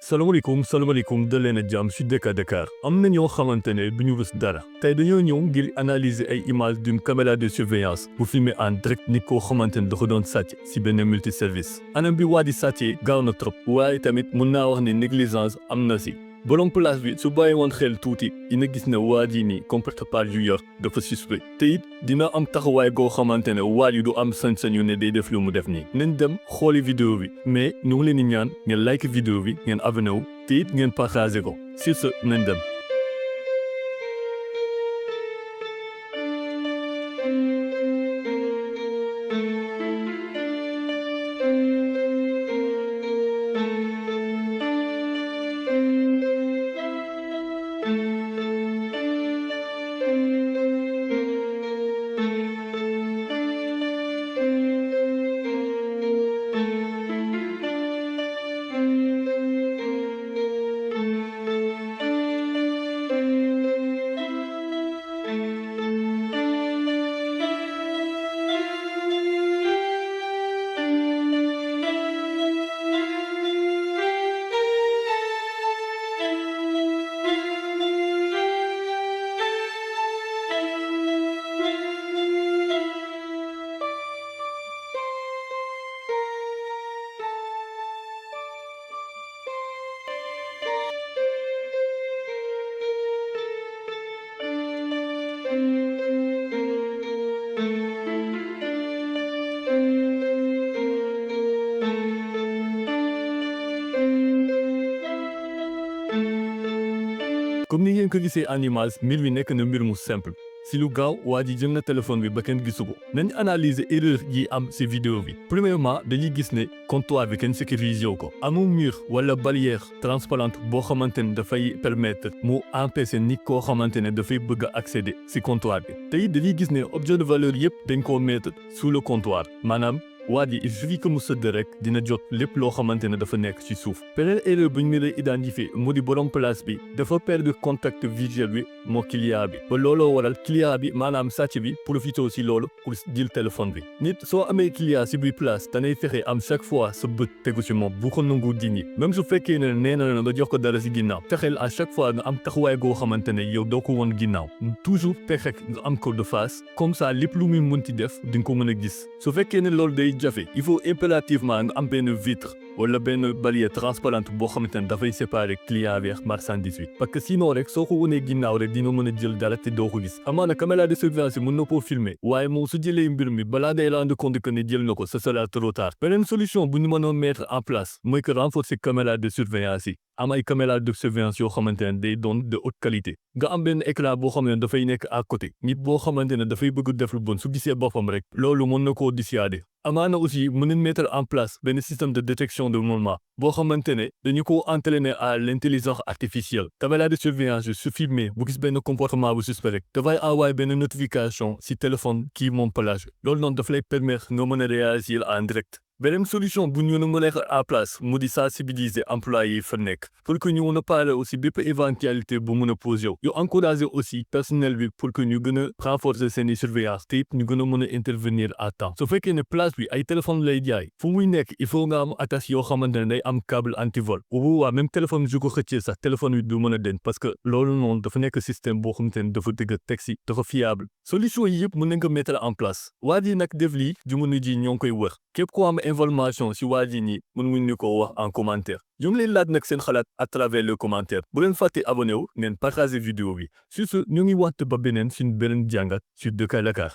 salaamaaleykum dal leen a jàmm ci Dakar am na ñoo xamante ne du ñu rus dara tey dañoo ñëw ngir analyser ay images d'une caméra de surveillance bu filmer en direct nit koo xamante ne dafa doon sàcc ci benn multiservice anam bi waa di sàccee gaaw na trop waaye tamit mun naa wax ne négligence am na ci borom place bi su bàyyi woon xel tuuti dina gis ne waa ji nii comportement yu yor dafa suspect te it dina am taxawaay goo xamante ne waa ji du am sañ-sañu ne day def lu mu def nii nañ dem xooli vidéo bi mais ñu ngi leen di ñaan ngeen like vidéo bi ngeen abonné wu te it ngeen partagé ko sur ce nañ dem. comme ni ngeen ko gisee en image mbir mi nekk na mbir mu simple si lu gaaw waa ji jël na téléphone bi ba kenn gisu ko nañ analyser erreur yi am si vidéo bi premièrement dañuy gis ne comptoir bi kenn sécurisé wu ko amul mur wala barrière transparente boo xamante ne dafay permettre mu empêcher nit koo xamante ne dafay bëgg a accéder si comptoir bi te it dañuy gis ne objet de valeur yëpp dañ koo mettre sous le comptoir maanaam waa ji il suffit que mu sëdd rek dina jot lépp loo xamante ne dafa nekk ci suuf beneen erreur bu ñu mën a identifier mu di borom place bi dafa perdre contact visuel bi moo client bi ba looloo waral client bi maanaam sàcc bi profité ci loolu pour jël téléphone bi nit soo amee client ci biir place danay fexe am chaque fois sa bët tegu ci moom bu ko nangu dindi même su fekkee ne nee na nga jox ko dara ci ginnaaw fexeel à chaque fois nga am taxawaay goo xamante ne yow doo ko woon ginnaaw toujours fexe nga am ko de face comme ça lépp lu muy mën ci def di nga ko mën a gis su fekkee ne loolu day jafe il faut impérativement nga am benn vitre wala benn barrière transparente boo xamante ne dafay séparer client bi ak marchandise bi parce que sinon rek soo ko wonee ginnaaw rek dina mën a jël dara te doo ko gis amaana caméra de surveillance mën na koo filmer waaye moom su jëlee mbir mi balaa day rendre compte que ne jël na ko ce sera trop tard beneen solution bu ñu mënoon mettre en place mooy que renforcer caméra de surveillance yi am ay caméra de surveillance yoo xamante ne day doon de haute qualité nga am benn écran boo xam ne dafay nekk à côté nit boo xamante ne dafay bëgg def lu bon su gisee boppam rek loolu mën na koo dissuader amaana aussi mën nañ mettre en place benn système de détection de mouvement boo xamante ne dañu ko entraîner à l'intelligence artificielle caméra de surveillance su filmer bu gis benn comportement bu suspect rek dafay envoyer benn notification si téléphone kii moom plage loolu noonu daf lay permettre nga mën a réagir en direct beneen solution bu ñu mën a mettre en place mu di sensibiliser employés yi fa nekk pour que ñu mën a parler aussi bépp éventualité bu mën a posé yu encourager aussi personnel bi pour que ñu gën a renforcer seeni surveillance te it ñu gën a mën a intervenir à temps su fekkee ne place bi ay téléphone lay jaay fu muy nekk il faut nga am attache yoo xamante ne day am câble antivol bu boobaa même téléphone bi su ko xëccee sax téléphone bi du mën a den parce que loolu noonu dafa nekk système boo xamante ne dafa dëgg teg si dafa fiable solution yi yëpp mën nañ ko mettre en place waa ji nag def lii jamono ji ñoo ngi koy wër képp ko am information si waa ji nii mën ñu ko wax en commentaire ñu ngi leen laaj nag seen xalaat à travers le commentaire bu leen fàtte abonné wu ngeen partager vidéo bi sur ce ñu ngi waxtu ba beneen suñu beneen jàngat sur Dakar.